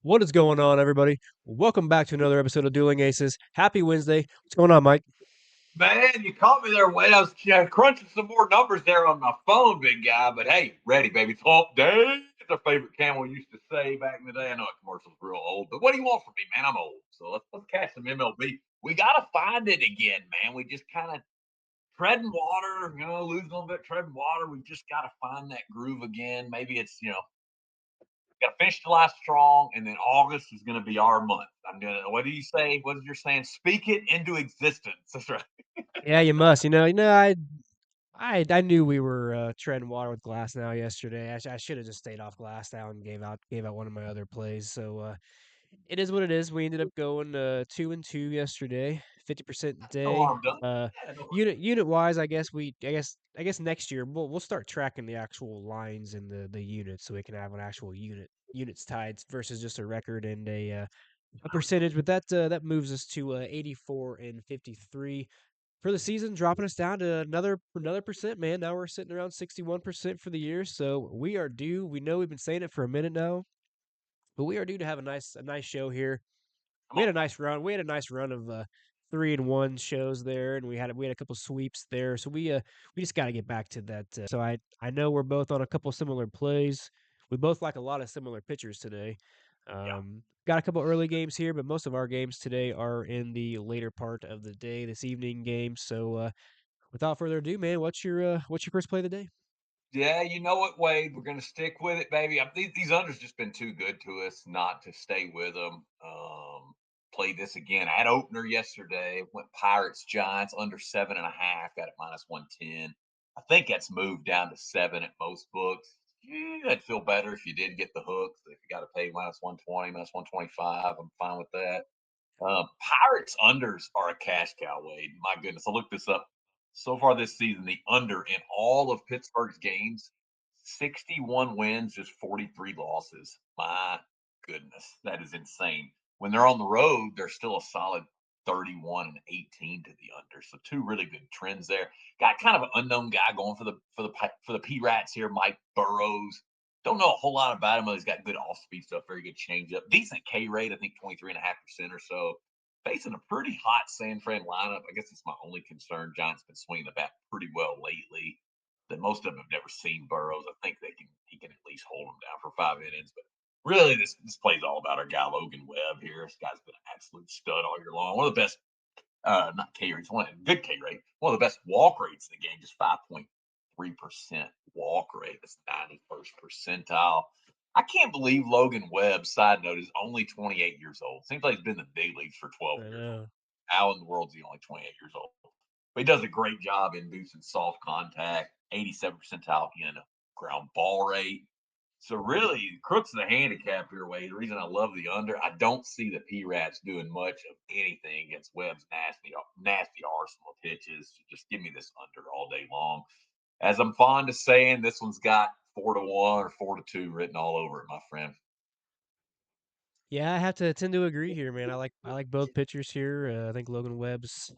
What is going on, everybody? Welcome back to another episode of Dueling Aces. Happy Wednesday. What's going on, Mike? Man, you caught me there when I was crunching some more numbers there on my phone, big guy. But hey, ready, baby. It's hump day. It's our favorite Camel used to say back in the day. I know that commercial's real old, but what do you want from me, man? I'm old. So let's catch some MLB. We gotta find it again, man. We just kind of treading water, losing a little bit, treading water. We've just got to find that groove again. Maybe it's got to finish July strong, and then August is going to be our month. I'm gonna. What do you say? What is your saying? Speak it into existence. That's right. Yeah, you must. I knew we were treading water with Glass now yesterday. I should have just stayed off Glass now and gave out one of my other plays. So it is what it is. We ended up going 2-2 yesterday, 50% No day. harm done. Uh, Yeah, no harm. unit wise, I guess next year we'll start tracking the actual lines in the units so we can have an actual units tied versus just a record and a percentage. But that moves us to 84 and 53 for the season, dropping us down to another percent. Man, now we're sitting around 61% for the year. So we are due. We know we've been saying it for a minute now, but we are due to have a nice show here. Come We had on. a nice run. We had a nice run of 3-1 shows there, and we had a couple sweeps there. So we just got to get back to that. So I know we're both on a couple similar plays. We both like a lot of similar pitchers today. Yeah. Got a couple early games here, but most of our games today are in the later part of the day, this evening game. So without further ado, man, what's your first play of the day? Yeah, you know what, Wade? We're going to stick with it, baby. These unders just been too good to us not to stay with them. Play this again. I had opener yesterday. Went Pirates Giants under 7.5. Got it -110. I think that's moved down to 7 at most books. Yeah, I'd feel better if you did get the hooks. If you got to pay -120, -125, I'm fine with that. Pirates unders are a cash cow, Wade. My goodness, I looked this up. So far this season, the under in all of Pittsburgh's games, 61 wins, just 43 losses. My goodness, that is insane. When they're on the road, they're still a solid 31 and 18 to the under. So two really good trends there. Got kind of an unknown guy going for the P Rats here, Mike Burrows. Don't know a whole lot about him. But he's got good off speed stuff, very good changeup, decent K rate, I think 23.5% or so. Facing a pretty hot San Fran lineup. I guess it's my only concern. Giants been swinging the bat pretty well lately. That most of them have never seen Burrows. I think he can at least hold them down for 5 innings. But really, this plays all about our guy Logan Webb here. This guy's been an absolute stud all year long. One of the best, not K rates, one good K rate, one of the best walk rates in the game, just 5.3% walk rate. That's 91st percentile. I can't believe Logan Webb, side note, is only 28 years old. Seems like he's been in the big leagues for 12 I years. know. How in the world is he only 28 years old? But he does a great job inducing soft contact, 87 percentile in ground ball rate. So really, crooks of the handicap here, Wade. The reason I love the under, I don't see the P Rats doing much of anything against Webb's nasty arsenal of pitches. Just give me this under all day long. As I'm fond of saying, this one's got 4-1 or 4-2 written all over it, my friend. Yeah, I have to tend to agree here, man. I like both pitchers here. I think Logan Webb's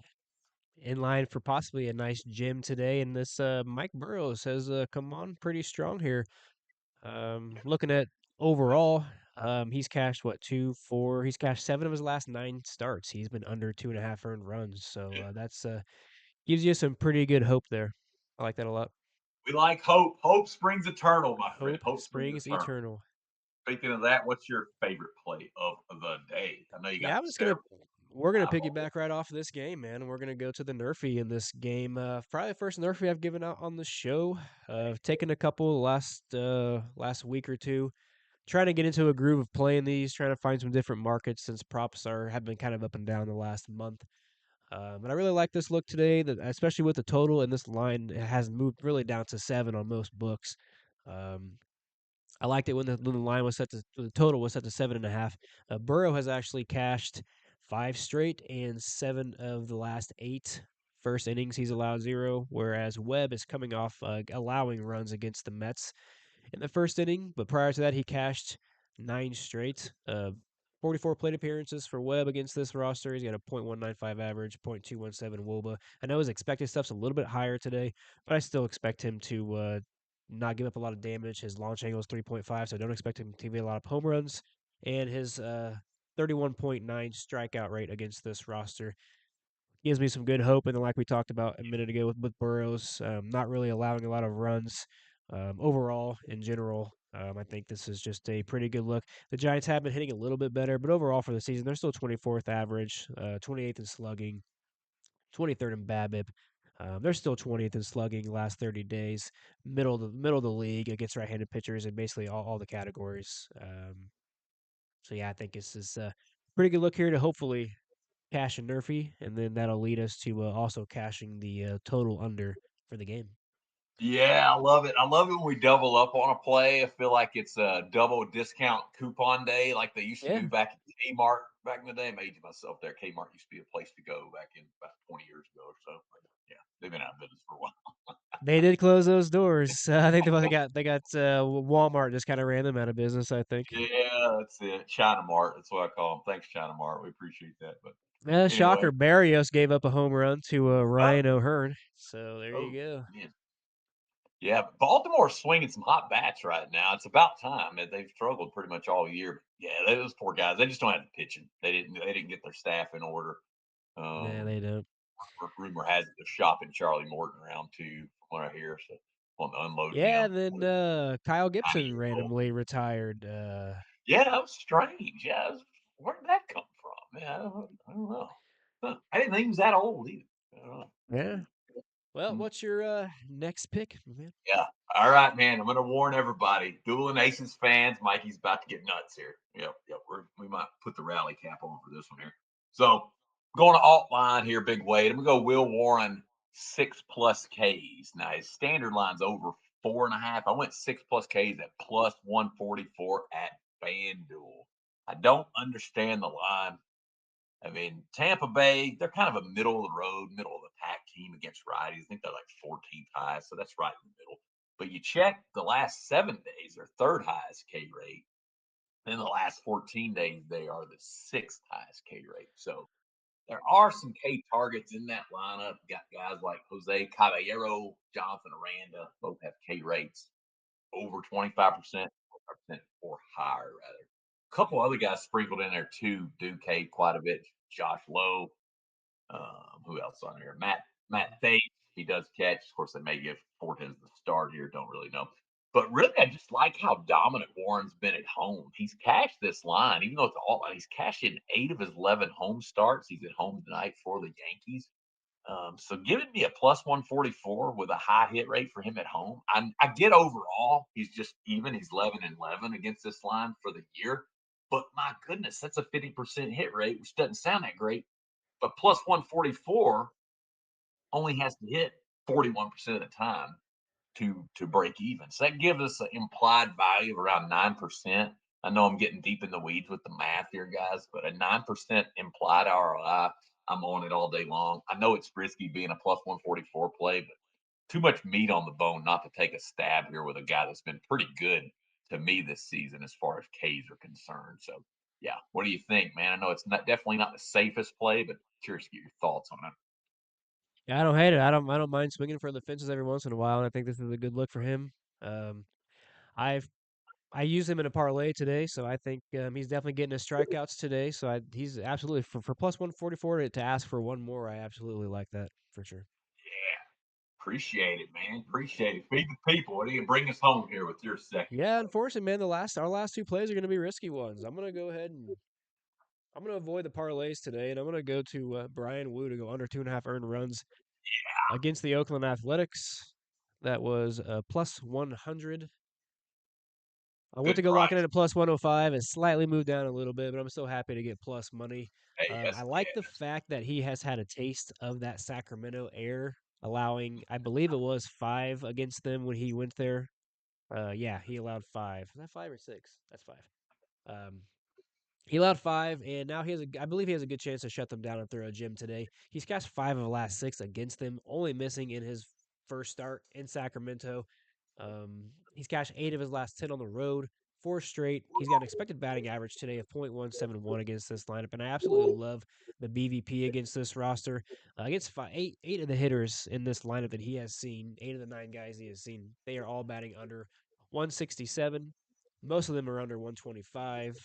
in line for possibly a nice gym today, and this Mike Burrows has come on pretty strong here. Looking at overall, he's cashed what 2, 4. He's cashed 7 of his last 9 starts. He's been under 2.5 earned runs, so that's gives you some pretty good hope there. I like that a lot. We like hope. Hope springs eternal, my friend. Hope Hope springs springs eternal. eternal. Speaking of that, what's your favorite play of the day? I know you got Yeah, I'm just gonna several we're gonna eyeballs. piggyback right off of this game, man. We're gonna go to the NRFI in this game. Probably the first NRFI I've given out on the show. Taken a couple last week or two, trying to get into a groove of playing these, trying to find some different markets since props have been kind of up and down the last month. But I really like this look today, that especially with the total and this line, it has moved really down to 7 on most books. Um, I liked it when the line was set to the total was set to 7.5. Burrow has actually cashed 5 straight and 7 of the last 8 first innings he's allowed zero, whereas Webb is coming off allowing runs against the Mets in the first inning, but prior to that he cashed 9 straight. 44 plate appearances for Webb against this roster. He's got a .195 average, .217 WOBA. I know his expected stuff's a little bit higher today, but I still expect him to not give up a lot of damage. His launch angle is 3.5, so I don't expect him to give a lot of home runs. and his 31.9 strikeout rate against this roster gives me some good hope. And then, like we talked about a minute ago with Burrows, not really allowing a lot of runs overall in general. I think this is just a pretty good look. The Giants have been hitting a little bit better, but overall for the season, they're still 24th average, 28th in slugging, 23rd in BABIP. They're still 20th in slugging last 30 days, middle of the league against right-handed pitchers in basically all the categories. So yeah, I think this is a pretty good look here to hopefully cash and Nerfy, and then that'll lead us to also cashing the total under for the game. Yeah, I love it. I love it when we double up on a play. I feel like it's a double discount coupon day like they used to Yeah, do back at Kmart back in the day. I'm aging myself there. Kmart used to be a place to go back in about 20 years ago or so. But yeah, they've been out of business for a while. they did close those doors. I think they got Walmart just kind of ran them out of business. I think. Yeah, that's it. China Mart. That's what I call them. Thanks, China Mart. We appreciate that. But Shocker, anyway, Barrios gave up a home run to oh, Ryan O'Hearn. So there you oh go. man. Yeah, but Baltimore's swinging some hot bats right now. It's about time. They've struggled pretty much all year. Yeah, those poor guys. They just don't have the pitching. They didn't get their staff in order. Nah, Um, they don't. rumor has it they're shopping Charlie Morton around too, from what I hear. So on the unloading Yeah, him, and then Kyle 90 Gibson years old. randomly retired. Yeah, that was strange. Yeah, where did that come from? Yeah, I don't know. Huh. I didn't think he was that old either. I don't know. Yeah. Well, Hmm. what's your next pick, man? Yeah. All right, man. I'm going to warn everybody. Dueling Aces fans, Mikey's about to get nuts here. Yep. Yep. We might put the rally cap on for this one here. So going to alt line here, big weight. I'm going to go Will Warren 6+ Ks. Now his standard line's over 4.5. I went 6+ Ks at plus 144 at FanDuel. I don't understand the line. I mean, Tampa Bay, they're kind of a middle of the road, middle of the pack team against righties. I think they're like 14th highest, so that's right in the middle. But you check the last 7 days, their third highest K rate. In the last 14 days, they are the sixth highest K rate. So there are some K targets in that lineup. You got guys like Jose Caballero, Jonathan Aranda, both have K rates over 25%, 25% or higher, rather. A couple other guys sprinkled in there too do K quite a bit. Josh Lowe, who else on here? Matt Tate, he does catch. Of course, they may give Fortes the start here. Don't really know. But really, I just like how dominant Warren's been at home. He's cashed this line, even though it's all. He's cashed in 8 of his 11 home starts. He's at home tonight for the Yankees. So giving me a plus 144 with a high hit rate for him at home. I get overall, he's just even. He's 11-11 against this line for the year. But my goodness, that's a 50% hit rate, which doesn't sound that great. But plus 144 only has to hit 41% of the time to break even. So that gives us an implied value of around 9%. I know I'm getting deep in the weeds with the math here, guys, but a 9% implied ROI, I'm on it all day long. I know it's risky being a plus 144 play, but too much meat on the bone not to take a stab here with a guy that's been pretty good to me this season as far as Ks are concerned. So, yeah, what do you think, man? I know it's not definitely not the safest play, but curious to get your thoughts on it. Yeah, I don't hate it. I don't mind swinging for the fences every once in a while, and I think this is a good look for him. Um, I've I used him in a parlay today, so I think he's definitely getting his strikeouts today. So he's absolutely for plus 144 to ask for one more. I absolutely like that for sure. Yeah, appreciate it, man. Appreciate it. Feed the people. What do you bring us home here with your second Yeah, play? unfortunately, man, our last two plays are going to be risky ones. I'm gonna go ahead and I'm gonna avoid the parlays today, and I'm gonna go to Brian Wu to go under 2.5 earned runs against the Oakland Athletics. That was plus 100. I went to Good go lock it in price. at plus 105. It slightly moved down a little bit, but I'm still happy to get plus money. Hey, I yes, like the yes. fact that he has had a taste of that Sacramento air, allowing, I believe it was 5 against them when he went there. Yeah, he allowed 5. Is that 5 or 6? That's 5. Um, he allowed 5, and now I believe he has a good chance to shut them down and throw a gym today. He's cast 5 of the last 6 against them, only missing in his first start in Sacramento. He's cashed 8 of his last 10 on the road, 4 straight. He's got an expected batting average today of .171 against this lineup, and I absolutely love the BVP against this roster. Against eight of the hitters in this lineup that he has seen, 8 of the 9 guys he has seen, they are all batting under 167. Most of them are under 125.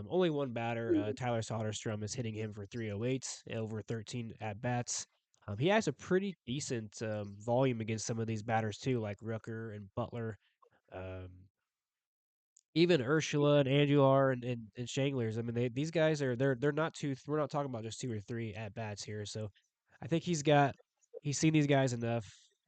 Only one batter, Tyler Soderstrom, is hitting him for 308 over 13 at bats. He has a pretty decent volume against some of these batters too, like Rooker and Butler. Um, Even Ursula and Angular and Shanglers. I mean, these guys are they're not too. We're not talking about just two or three at bats here. So I think he's seen these guys enough.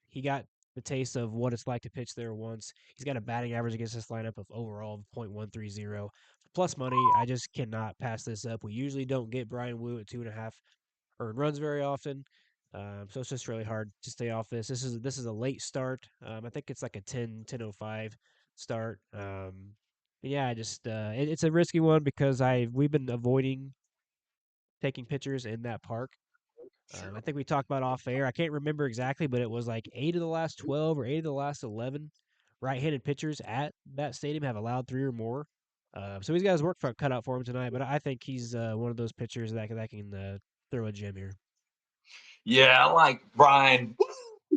He got the taste of what it's like to pitch there once. He's got a batting average against this lineup of overall of .130. Plus money, I just cannot pass this up. We usually don't get Brian Wu at 2.5 earned runs very often. So it's just really hard to stay off this. This is a late start. I think it's like a 10:05 start. Yeah, it's a risky one because we've been avoiding taking pictures in that park. I Sure. think we talked about off air. I can't remember exactly, but it was like 8 of the last 12 or 8 of the last 11 right-handed pitchers at that stadium have allowed three or more. So he's got his work cut out for him tonight. But I think he's one of those pitchers that can throw a gem here. Yeah, I like Brian,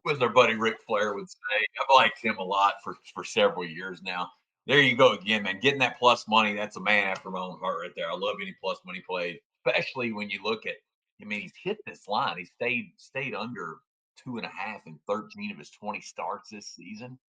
as our buddy Ric Flair would say. I've liked him a lot for several years now. There you go again, man. Getting that plus money, that's a man after my own heart right there. I love any plus money plays, especially when you look at, I mean, he's hit this line. He stayed under 2.5 in 13 of his 20 starts this season.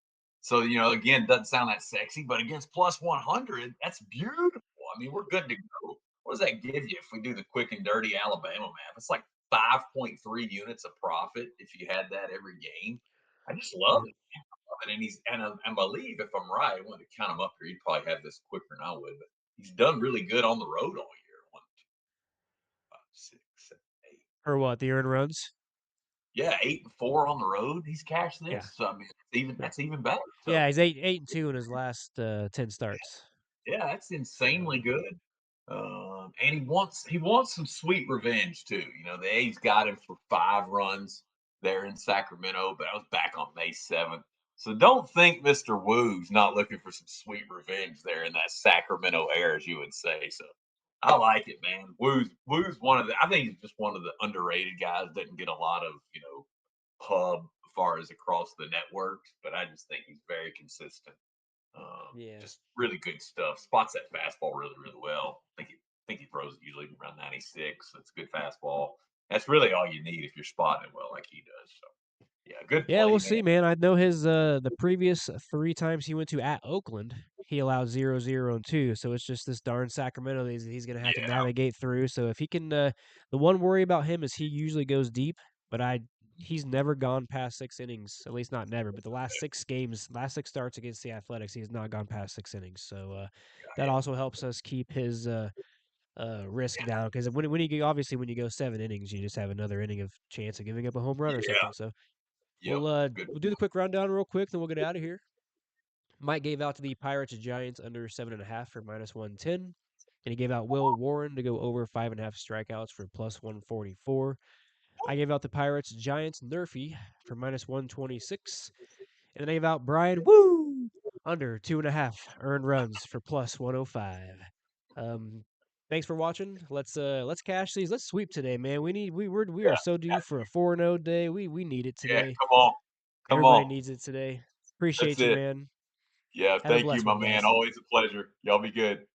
So, again, doesn't sound that sexy, but against plus 100, that's beautiful. I mean, we're good to go. What does that give you if we do the quick and dirty Alabama math? It's like 5.3 units of profit if you had that every game. I just love Yeah. it. Love it. And I believe if I'm right, I want to count him up here. He'd probably have this quicker than I would, but he's done really good on the road all year. One, two, five, six, seven, eight. Or what, the earned runs? Yeah, 8-4 on the road. He's cashed Yeah. this. So I mean, Yeah. that's even better. Yeah, So he's 8-2 in his last 10 starts. yeah, that's insanely Um, good. And he wants some sweet revenge too. The A's got him for 5 runs there in Sacramento, but I was back on May 7th. So don't think Mr. Woo's not looking for some sweet revenge there in that Sacramento air, as you would say. So I like it, man. Woo's one of the I think he's just one of the underrated guys, doesn't get a lot of, pub as far as across the networks, but I just think he's very consistent. yeah. Just really good stuff. Spots that fastball really, really well. I think he throws it usually around 96. That's a good fastball. That's really all you need if you're spotting it well, like he does. So yeah, good Yeah, play, we'll man. see, man. I know his the previous three times he went to at Oakland, he allowed 0-0 and 2. So it's just this darn Sacramento that he's gonna have to Yeah, navigate through. So if he can, the one worry about him is he usually goes deep, but he's never gone past 6 innings. At least not never. But the last six starts against the Athletics, he has not gone past 6 innings. So that also helps us keep his risk down because when you go, obviously when you go 7 innings, you just have another inning of chance of giving up a home run or yeah, something. So yep. Good. we'll do the quick rundown real quick, then we'll get out of here. Mike gave out to the Pirates and Giants under 7.5 for -110, and he gave out Will Warren to go over 5.5 strikeouts for +144. I gave out the Pirates Giants NRFI for -126, and then I gave out Brian Woo under 2.5 earned runs for +105. Um, Thanks for watching. Let's cash these. Let's sweep today, man. We are Yeah, so due for a 4-0 day. We need it yeah. today. Come on, come Everybody on. needs it today. That's Appreciate you, it. man. Yeah, Have a thank you, blessed my one, man. guys. Always a pleasure. Y'all be good.